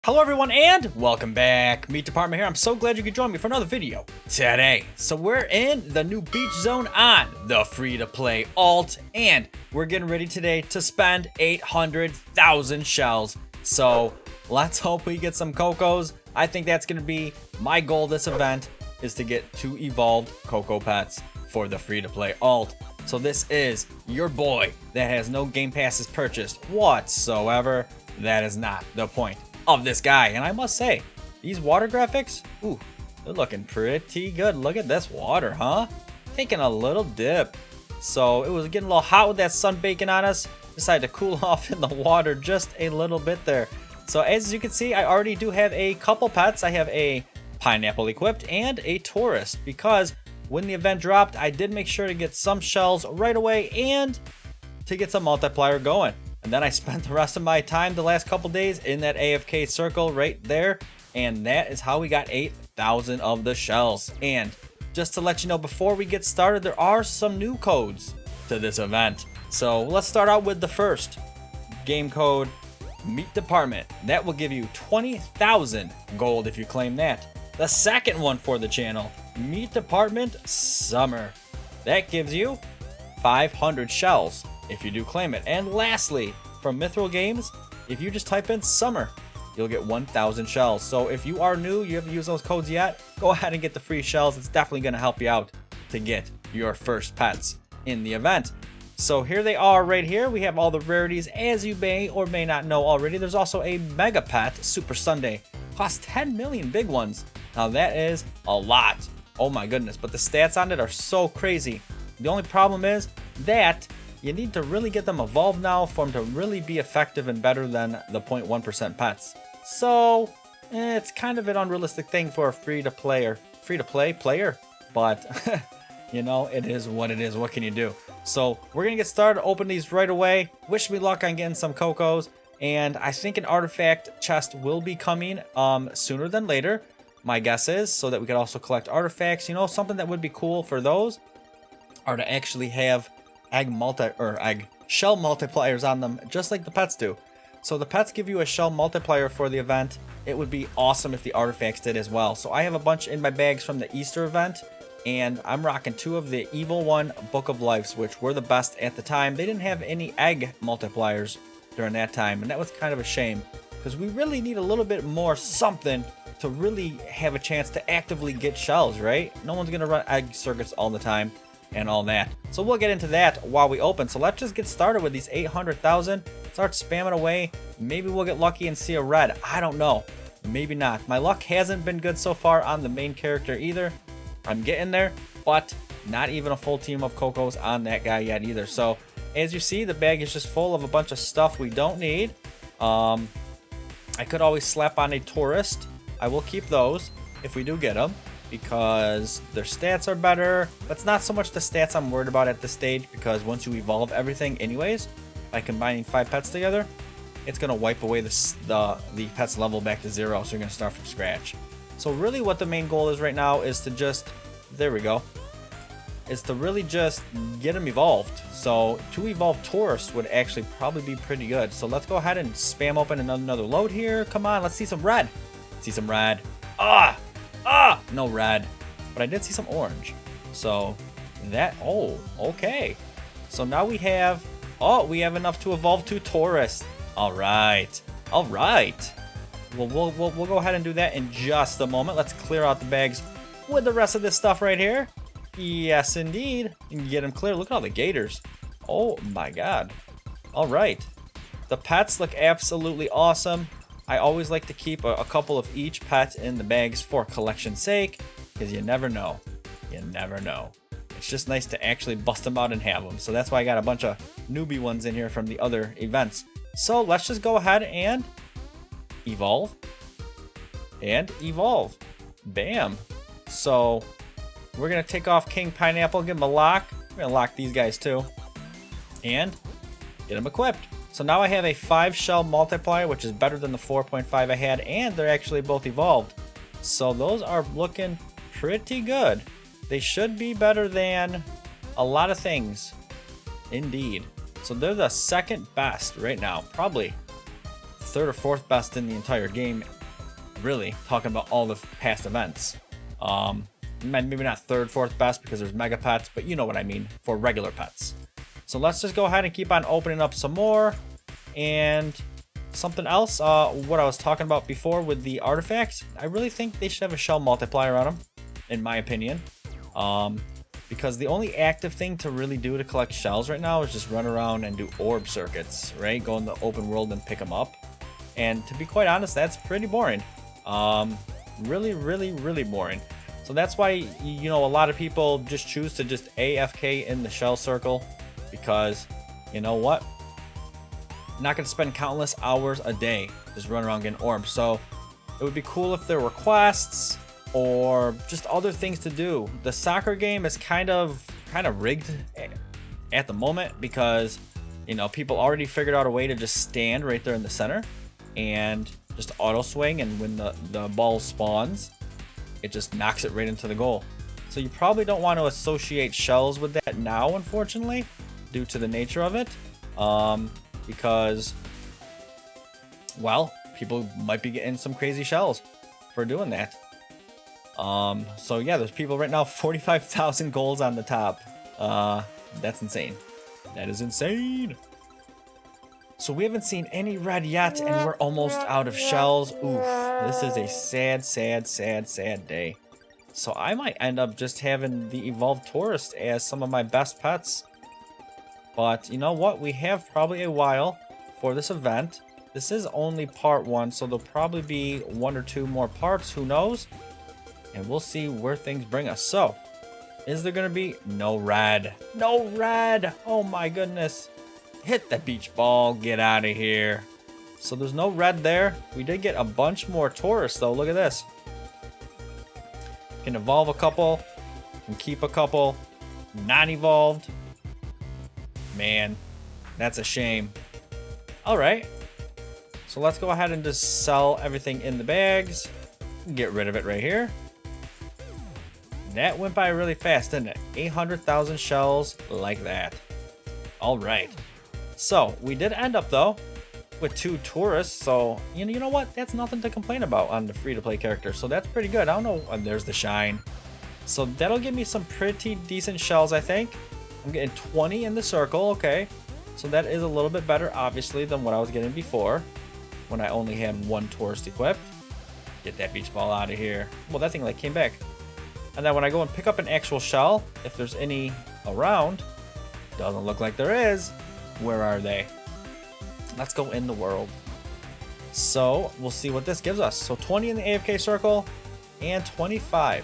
Hello everyone and welcome back. Meat Department here. I'm so glad you could join me for another video today. So we're in the new beach zone on the free-to-play alt, and we're getting ready today to spend 800,000 shells. So let's hope we get some Cocos. I think that's going to be my goal this event, is to get 2 evolved Coco pets for the free-to-play alt. So this is your boy that has no game passes purchased whatsoever. That is not the point of this guy. And I must say, these water graphics, ooh, they're looking pretty good. Look at this water, huh? Taking a little dip. So it was getting a little hot with that sun baking on us. Decided to cool off in the water just a little bit there. So as you can see, I already do have a couple pets. I have a pineapple equipped and a tourist, because when the event dropped, I did make sure to get some shells right away and to get some multiplier going. And then I spent the rest of my time the last couple days in that AFK circle right there. And that is how we got 8,000 of the shells. And just to let you know, before we get started, there are some new codes to this event. So let's start out with the first game code, Meat Department. That will give you 20,000 gold if you claim that. The second one for the channel, Meat Department Summer. That gives you 500 shells if you do claim it. And lastly, from Mithril Games, if you just type in summer, you'll get 1,000 shells. So if you are new, you haven't used those codes yet, go ahead and get the free shells. It's definitely going to help you out to get your first pets in the event. So here they are right here. We have all the rarities, as you may or may not know already. There's also a mega pet, Super Sunday. Costs 10 million big ones. Now that is a lot. Oh my goodness, but the stats on it are so crazy. The only problem is that you need to really get them evolved now for them to really be effective and better than the 0.1% pets. So it's kind of an unrealistic thing for a free-to-play player, but you know, it is what it is. What can you do? So we're gonna get started, open these right away. Wish me luck on getting some Cocos, and I think an artifact chest will be coming sooner than later, my guess is, so that we could also collect artifacts. You know, something that would be cool for those are to actually have egg shell multipliers on them, just like the pets do. So the pets give you a shell multiplier for the event. It would be awesome if the artifacts did as well. So I have a bunch in my bags from the Easter event, and I'm rocking 2 of the Evil One Book of Lives, which were the best at the time. They didn't have any egg multipliers during that time, and that was kind of a shame, because we really need a little bit more something to really have a chance to actively get shells, right? No one's gonna run egg circuits all the time and all that. So we'll get into that while we open. So let's just get started with these 800,000. Start spamming away. Maybe we'll get lucky and see a red. I don't know. Maybe not. My luck hasn't been good so far on the main character either. I'm getting there, but not even a full team of Cocos on that guy yet either. So as you see, the bag is just full of a bunch of stuff we don't need. I could always slap on a tourist. I will keep those if we do get them, because their stats are better. But it's not so much the stats I'm worried about at this stage, because once you evolve everything anyways, by combining 5 pets together, it's going to wipe away the pet's level back to 0, so you're going to start from scratch. So really what the main goal is right now is to just, there we go, is to really just get them evolved. So 2 evolved tourists would actually probably be pretty good. So let's go ahead and spam open another load here. Come on, let's see some red. See some red. No red, but I did see some orange. So that, oh, okay. So now we have, we have enough to evolve 2 tourists. All right. Well, we'll go ahead and do that in just a moment. Let's clear out the bags with the rest of this stuff right here. Yes, indeed. You can get them clear. Look at all the gators. Oh my God. All right. The pets look absolutely awesome. I always like to keep a couple of each pet in the bags for collection's sake, because you never know. You never know. It's just nice to actually bust them out and have them. So that's why I got a bunch of newbie ones in here from the other events. So let's just go ahead and evolve. And evolve. Bam. So we're going to take off King Pineapple, give him a lock. We're going to lock these guys too. And get them equipped. So now I have a 5 shell multiplier, which is better than the 4.5 I had, and they're actually both evolved. So those are looking pretty good. They should be better than a lot of things. Indeed. So they're the second best right now. Probably third or fourth best in the entire game, really, talking about all the past events. Maybe not third, fourth best because there's mega pets, but you know what I mean for regular pets. So let's just go ahead and keep on opening up some more. And something else, what I was talking about before with the artifacts, I really think they should have a shell multiplier on them, in my opinion. Because the only active thing to really do to collect shells right now is just run around and do orb circuits, right? Go in the open world and pick them up. And to be quite honest, that's pretty boring. Really, really, really boring. So that's why, you know, a lot of people just choose to just AFK in the shell circle. Because, you know what? I'm not going to spend countless hours a day just running around getting orbs. So it would be cool if there were quests or just other things to do. The soccer game is kind of rigged at the moment because, you know, people already figured out a way to just stand right there in the center and just auto swing, and when the ball spawns, it just knocks it right into the goal. So you probably don't want to associate shells with that now, unfortunately, due to the nature of it, because, well, people might be getting some crazy shells for doing that. So yeah, there's people right now, 45,000 goals on the top. That's insane. That is insane. So we haven't seen any red yet, and we're almost out of shells. Oof, this is a sad, sad, sad, sad day. So I might end up just having the evolved tourist as some of my best pets. But you know what? We have probably a while for this event. This is only part 1, so there'll probably be 1 or 2 more parts. Who knows? And we'll see where things bring us. So, is there going to be no red? No red! Oh my goodness. Hit the beach ball. Get out of here. So there's no red there. We did get a bunch more tourists though. Look at this. Can evolve a couple. Can keep a couple. Not evolved. Man, that's a shame. Alright. So let's go ahead and just sell everything in the bags. Get rid of it right here. That went by really fast, didn't it? 800,000 shells like that. Alright. So, we did end up, though, with 2 tourists. So, you know what? That's nothing to complain about on the free-to-play character. So, that's pretty good. I don't know. And there's the shine. So, that'll give me some pretty decent shells, I think. I'm getting 20 in the circle. Okay. So, that is a little bit better, obviously, than what I was getting before, when I only had 1 tourist equipped. Get that beach ball out of here. Well, that thing, like, came back. And then when I go and pick up an actual shell, if there's any around, doesn't look like there is. Where are they? Let's go in the world. So we'll see what this gives us. So 20 in the AFK circle and 25.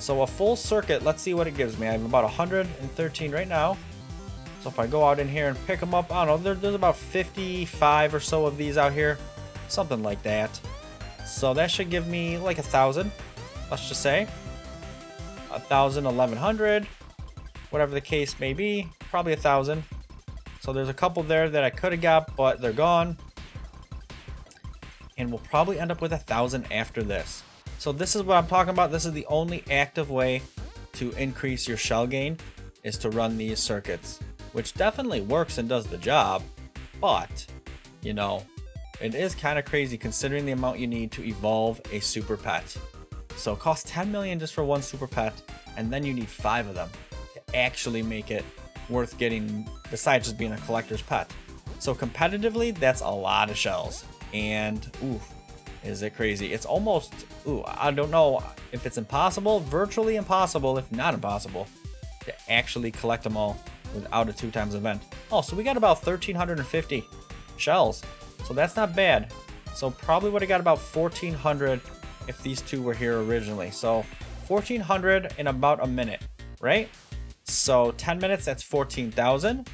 So a full circuit, let's see what it gives me. I have about 113 right now. So if I go out in here and pick them up, I don't know, there's about 55 or so of these out here. Something like that. So that should give me like 1,000, let's just say. 1,000, 1,100, whatever the case may be, probably 1,000. So there's a couple there that I could have got, but they're gone. And we'll probably end up with 1,000 after this. So this is what I'm talking about. This is the only active way to increase your shell gain, is to run these circuits, which definitely works and does the job. But, you know, it is kind of crazy considering the amount you need to evolve a super pet. So it costs 10 million just for 1 super pet, and then you need 5 of them to actually make it worth getting, besides just being a collector's pet. So competitively, that's a lot of shells. And, ooh, is it crazy? It's almost, ooh, I don't know if it's impossible, virtually impossible, if not impossible, to actually collect them all without a 2x event. Oh, so we got about 1,350 shells. So that's not bad. So probably would have got about 1,400 if these 2 were here originally. So 1,400 in about a minute, right? So 10 minutes, that's 14,000.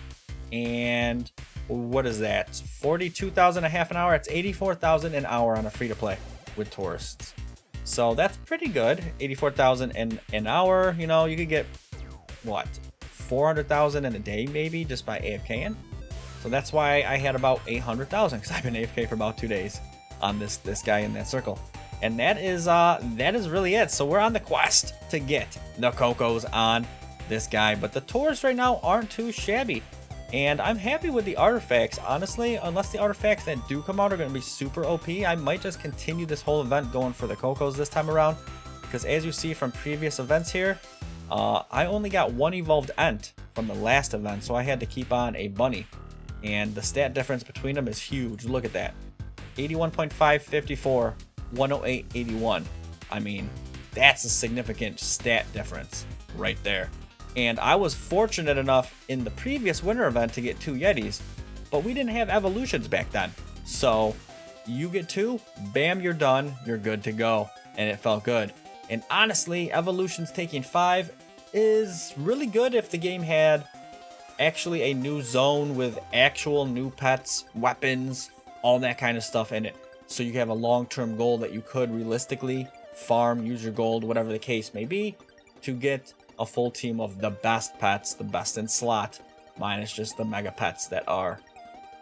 And what is that? 42,000 a half an hour. It's 84,000 an hour on a free-to-play with tourists. So that's pretty good. 84,000 in an hour. You know, you could get, what, 400,000 in a day maybe just by AFKing. So that's why I had about 800,000, because I've been AFK for about 2 days on this guy in that circle. And that is really it. So we're on the quest to get the Cocos on this guy. But the tours right now aren't too shabby. And I'm happy with the artifacts, honestly, unless the artifacts that do come out are going to be super OP. I might just continue this whole event going for the Cocos this time around, because as you see from previous events here, I only got one evolved Ent from the last event, so I had to keep on a bunny. And the stat difference between them is huge. Look at that. 81.5, 54, 108, 81. I mean, that's a significant stat difference right there. And I was fortunate enough in the previous winter event to get 2 Yetis, but we didn't have evolutions back then. So you get 2, bam, you're done, you're good to go. And it felt good. And honestly, evolutions taking 5 is really good if the game had actually a new zone with actual new pets, weapons, all that kind of stuff in it. So you have a long-term goal that you could realistically farm, use your gold, whatever the case may be, to get a full team of the best pets, the best in slot, minus just the mega pets that are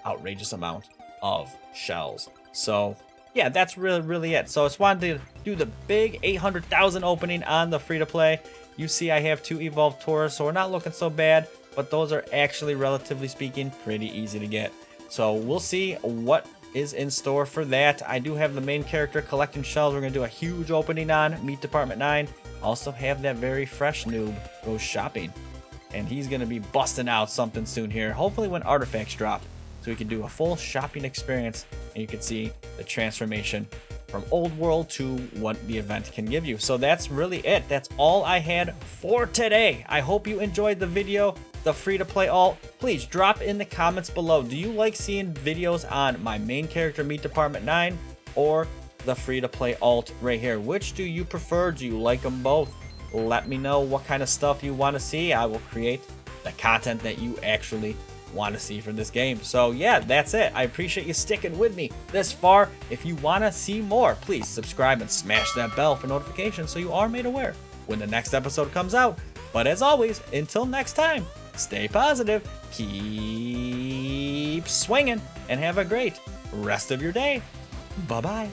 outrageous amount of shells. So yeah, that's really it. So I just wanted to do the big 800,000 opening on the free-to-play. You see I have 2 evolved Tauros, so we're not looking so bad, but those are actually, relatively speaking, pretty easy to get. So we'll see what is in store for that. I do have the main character collecting shells. We're going to do a huge opening on Meat Department 9. Also have that very fresh noob go shopping. And he's going to be busting out something soon here. Hopefully when artifacts drop. So we can do a full shopping experience. And you can see the transformation from old world to what the event can give you. So that's really it. That's all I had for today. I hope you enjoyed the video. The free-to-play alt, please drop in the comments below. Do you like seeing videos on my main character Meat Department 9 or the free-to-play alt right here? Which do you prefer? Do you like them both? Let me know what kind of stuff you want to see. I will create the content that you actually want to see for this game. So yeah, that's it. I appreciate you sticking with me this far. If you want to see more, please subscribe and smash that bell for notifications so you are made aware when the next episode comes out. But as always, until next time, stay positive, keep swinging, and have a great rest of your day. Bye-bye.